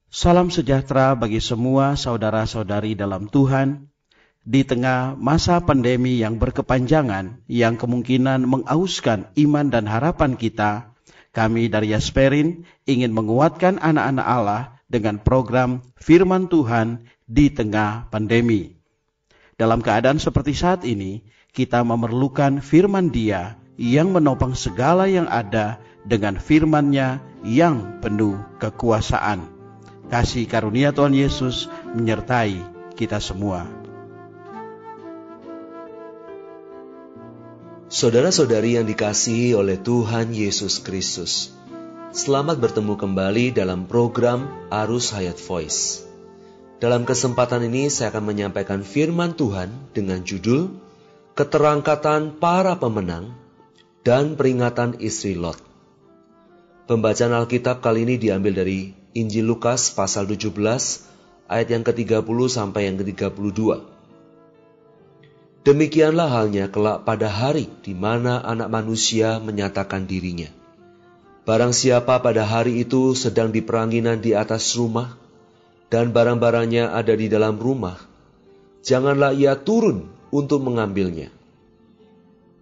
Salam sejahtera bagi semua saudara-saudari dalam Tuhan. Di tengah masa pandemi yang berkepanjangan, yang kemungkinan mengauskan iman dan harapan kita, kami dari Yasperin ingin menguatkan anak-anak Allah dengan program Firman Tuhan di tengah pandemi. Dalam keadaan seperti saat ini, kita memerlukan firman Dia yang menopang segala yang ada dengan firman-Nya yang penuh kekuasaan. Kasih karunia Tuhan Yesus menyertai kita semua. Saudara-saudari yang dikasihi oleh Tuhan Yesus Kristus, selamat bertemu kembali dalam program Arus Hayat Voice. Dalam kesempatan ini saya akan menyampaikan firman Tuhan dengan judul Keterangkatan Para Pemenang dan Peringatan Istri Lot. Pembacaan Alkitab kali ini diambil dari Injil Lukas pasal 17 ayat yang ke-30 sampai yang ke-32. Demikianlah halnya kelak pada hari di mana anak manusia menyatakan dirinya. Barang siapa pada hari itu sedang di peranginan di atas rumah, dan barang-barangnya ada di dalam rumah, janganlah ia turun untuk mengambilnya.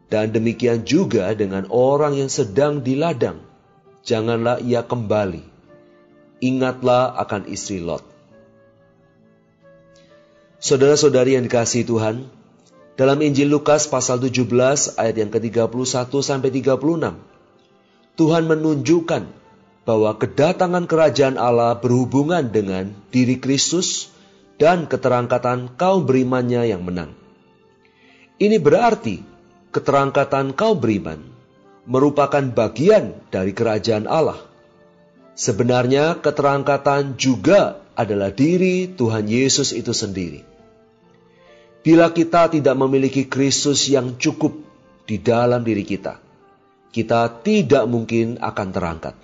Dan demikian juga dengan orang yang sedang di ladang, janganlah ia kembali. Ingatlah akan istri Lot. Saudara-saudari yang dikasihi Tuhan, dalam Injil Lukas pasal 17 ayat yang ke-31 sampai 36, Tuhan menunjukkan bahwa kedatangan kerajaan Allah berhubungan dengan diri Kristus dan keterangkatan kaum berimannya yang menang. Ini berarti keterangkatan kaum beriman merupakan bagian dari kerajaan Allah. Sebenarnya keterangkatan juga adalah diri Tuhan Yesus itu sendiri. Bila kita tidak memiliki Kristus yang cukup di dalam diri kita, kita tidak mungkin akan terangkat.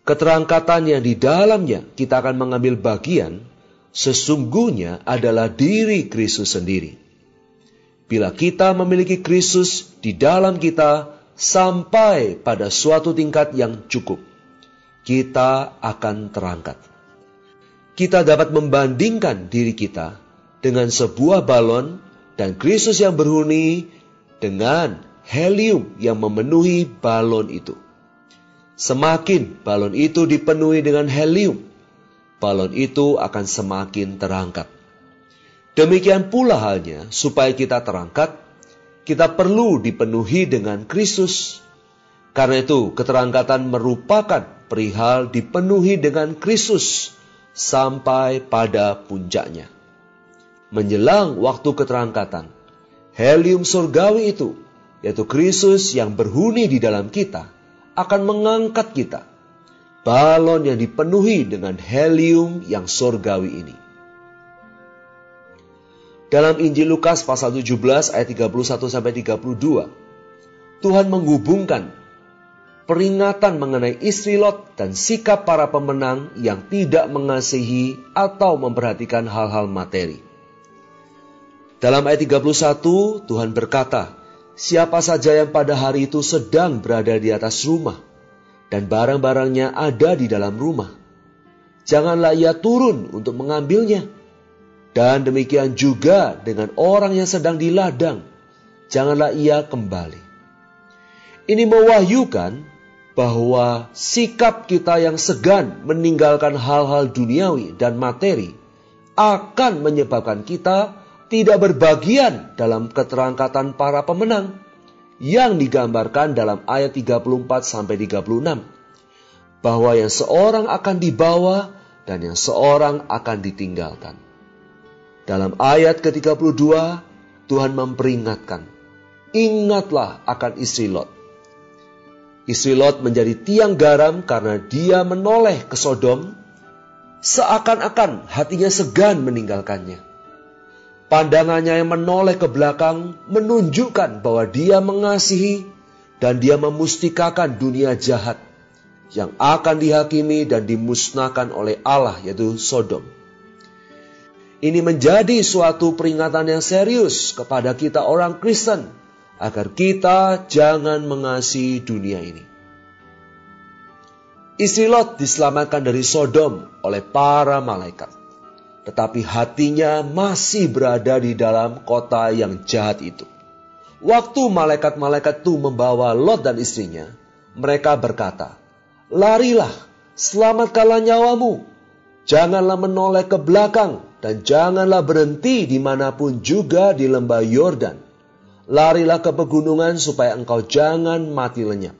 Keterangkatan yang di dalamnya kita akan mengambil bagian, sesungguhnya adalah diri Kristus sendiri. Bila kita memiliki Kristus di dalam kita sampai pada suatu tingkat yang cukup, kita akan terangkat. Kita dapat membandingkan diri kita dengan sebuah balon dan Kristus yang berhuni dengan helium yang memenuhi balon itu. Semakin balon itu dipenuhi dengan helium, balon itu akan semakin terangkat. Demikian pula halnya, supaya kita terangkat, kita perlu dipenuhi dengan Kristus. Karena itu, keterangkatan merupakan perihal dipenuhi dengan Kristus sampai pada puncaknya. Menjelang waktu keterangkatan, helium surgawi itu, yaitu Kristus yang berhuni di dalam kita, akan mengangkat kita. Balon yang dipenuhi dengan helium yang surgawi ini. Dalam Injil Lukas pasal 17 ayat 31 sampai 32, Tuhan menghubungkan peringatan mengenai istri Lot dan sikap para pemenang yang tidak mengasihi atau memperhatikan hal-hal materi. Dalam ayat 31, Tuhan berkata, siapa saja yang pada hari itu sedang berada di atas rumah, dan barang-barangnya ada di dalam rumah, janganlah ia turun untuk mengambilnya. Dan demikian juga dengan orang yang sedang di ladang, janganlah ia kembali. Ini mewahyukan bahwa sikap kita yang segan meninggalkan hal-hal duniawi dan materi akan menyebabkan kita tidak berbagian dalam keterangkatan para pemenang yang digambarkan dalam ayat 34-36. Bahwa yang seorang akan dibawa dan yang seorang akan ditinggalkan. Dalam ayat ke-32, Tuhan memperingatkan, ingatlah akan istri Lot. Istri Lot menjadi tiang garam karena dia menoleh ke Sodom, seakan-akan hatinya segan meninggalkannya. Pandangannya yang menoleh ke belakang menunjukkan bahwa dia mengasihi dan dia memustikakan dunia jahat yang akan dihakimi dan dimusnahkan oleh Allah, yaitu Sodom. Ini menjadi suatu peringatan yang serius kepada kita orang Kristen, agar kita jangan mengasihi dunia ini. Istri Lot diselamatkan dari Sodom oleh para malaikat. Tetapi hatinya masih berada di dalam kota yang jahat itu. Waktu malaikat-malaikat itu membawa Lot dan istrinya, mereka berkata, "Larilah, selamatkanlah nyawamu. Janganlah menoleh ke belakang dan janganlah berhenti dimanapun juga di lembah Yordan. Larilah ke pegunungan supaya engkau jangan mati lenyap."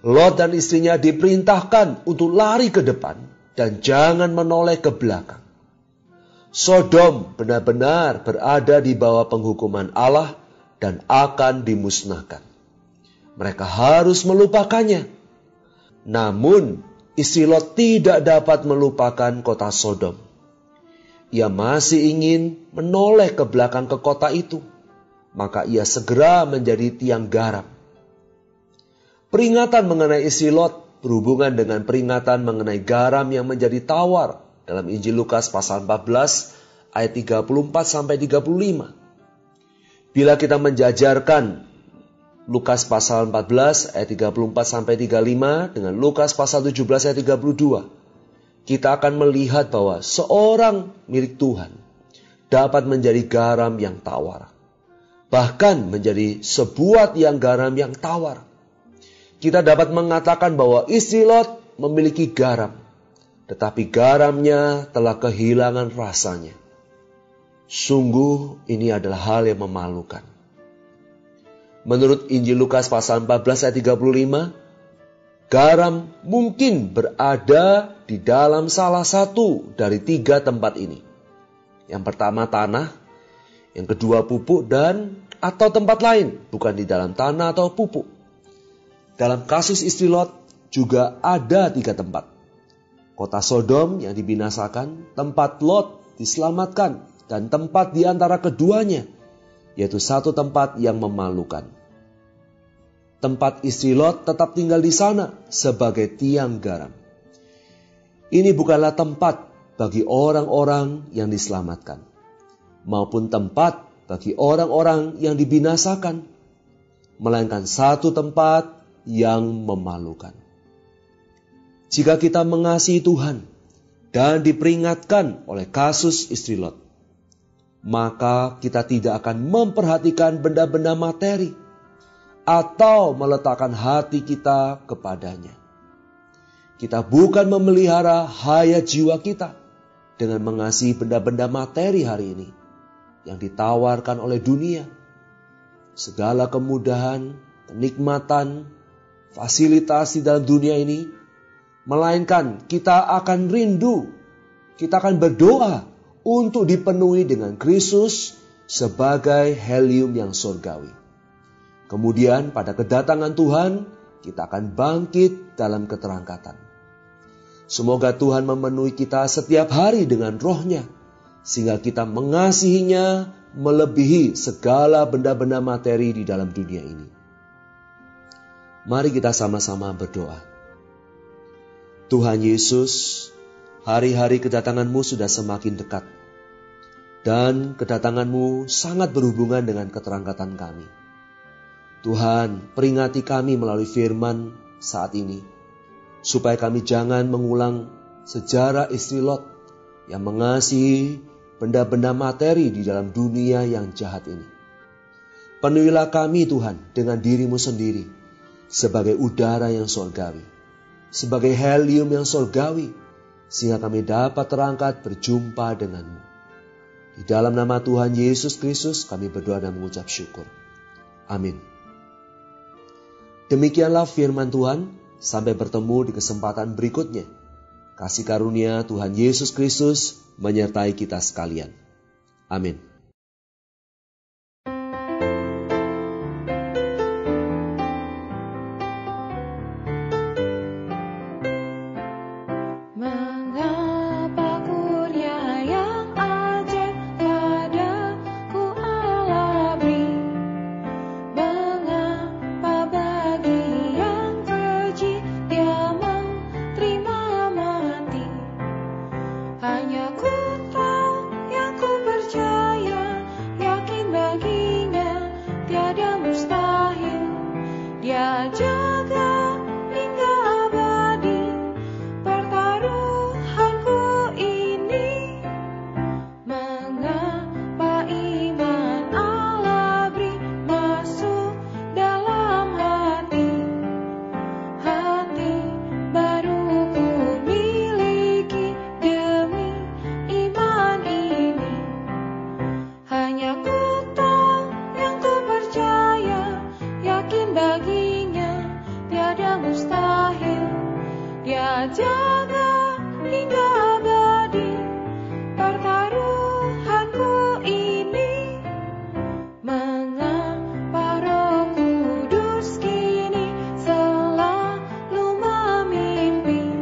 Lot dan istrinya diperintahkan untuk lari ke depan dan jangan menoleh ke belakang. Sodom benar-benar berada di bawah penghukuman Allah dan akan dimusnahkan. Mereka harus melupakannya. Namun, istri Lot tidak dapat melupakan kota Sodom. Ia masih ingin menoleh ke belakang ke kota itu. Maka ia segera menjadi tiang garam. Peringatan mengenai istri Lot berhubungan dengan peringatan mengenai garam yang menjadi tawar dalam Injil Lukas pasal 14 ayat 34-35. Bila kita menjajarkan Lukas pasal 14 ayat 34-35 dengan Lukas pasal 17 ayat 32, kita akan melihat bahwa seorang milik Tuhan dapat menjadi garam yang tawar. Bahkan menjadi sebuah tiang garam yang tawar. Kita dapat mengatakan bahwa istri Lot memiliki garam, tetapi garamnya telah kehilangan rasanya. Sungguh ini adalah hal yang memalukan. Menurut Injil Lukas pasal 14 ayat 35, garam mungkin berada di dalam salah satu dari 3 tempat ini. Yang pertama tanah, yang kedua pupuk dan atau tempat lain, bukan di dalam tanah atau pupuk. Dalam kasus istri Lot juga ada 3 tempat. Kota Sodom yang dibinasakan, tempat Lot diselamatkan, dan tempat di antara keduanya, yaitu satu tempat yang memalukan. Tempat istri Lot tetap tinggal di sana sebagai tiang garam. Ini bukanlah tempat bagi orang-orang yang diselamatkan, maupun tempat bagi orang-orang yang dibinasakan, melainkan satu tempat yang memalukan. Jika kita mengasihi Tuhan dan diperingatkan oleh kasus istri Lot, maka kita tidak akan memperhatikan benda-benda materi atau meletakkan hati kita kepadanya. Kita bukan memelihara hayat jiwa kita dengan mengasihi benda-benda materi hari ini yang ditawarkan oleh dunia. Segala kemudahan, kenikmatan, fasilitas di dalam dunia ini, melainkan kita akan rindu, kita akan berdoa untuk dipenuhi dengan Kristus sebagai helium yang surgawi. Kemudian pada kedatangan Tuhan, kita akan bangkit dalam keterangkatan. Semoga Tuhan memenuhi kita setiap hari dengan roh-Nya, sehingga kita mengasihinya melebihi segala benda-benda materi di dalam dunia ini. Mari kita sama-sama berdoa. Tuhan Yesus, hari-hari kedatangan-Mu sudah semakin dekat. Dan kedatangan-Mu sangat berhubungan dengan keterangkatan kami. Tuhan, peringati kami melalui firman saat ini, supaya kami jangan mengulang sejarah istri Lot yang mengasihi benda-benda materi di dalam dunia yang jahat ini. Penuhilah kami Tuhan dengan diri-Mu sendiri, sebagai udara yang surgawi, sebagai helium yang surgawi, sehingga kami dapat terangkat berjumpa denganmu. Di dalam nama Tuhan Yesus Kristus kami berdoa dan mengucap syukur. Amin. Demikianlah firman Tuhan, sampai bertemu di kesempatan berikutnya. Kasih karunia Tuhan Yesus Kristus menyertai kita sekalian. Amin. Hanya ku tahu yang ku percaya. jaga hingga abadi. Pertaruhanku ini, mengapa Roh Kudus kini selalu memimpin,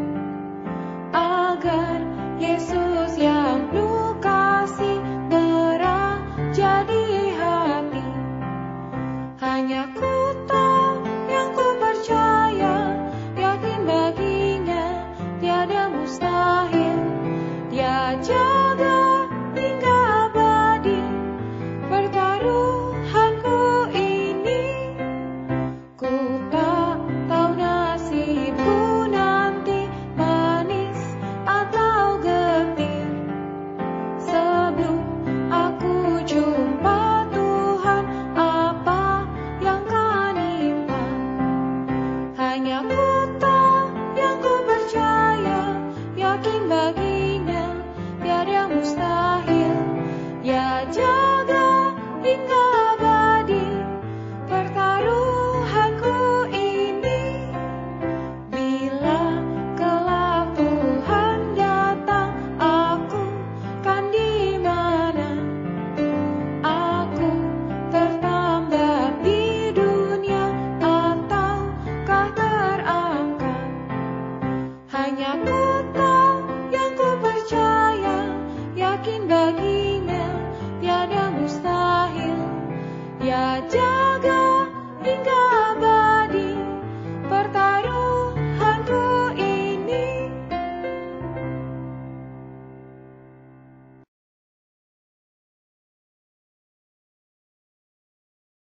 agar Yesus yang penuh kasih beraja di hati. Hanya ku tahu yang ku percaya, yakin baginya tiada mustahil. Dia jaga hingga abadi. Pertaruhanku ini, ku tak tahu nasibku nanti manis atau getir. Sebelum aku jumpa Tuhan, apa yang kan nimpa? Hanya ku tahu yang ku percaya, yakin baginya tiada mustahil. Ya jaga hingga abadi. Pertaruhanku ini, bila kelak Tuhan datang, aku kan di mana? Aku tertambah di dunia ataukah terangkat? Hanya ku tahu yang ku percaya, yakin bagi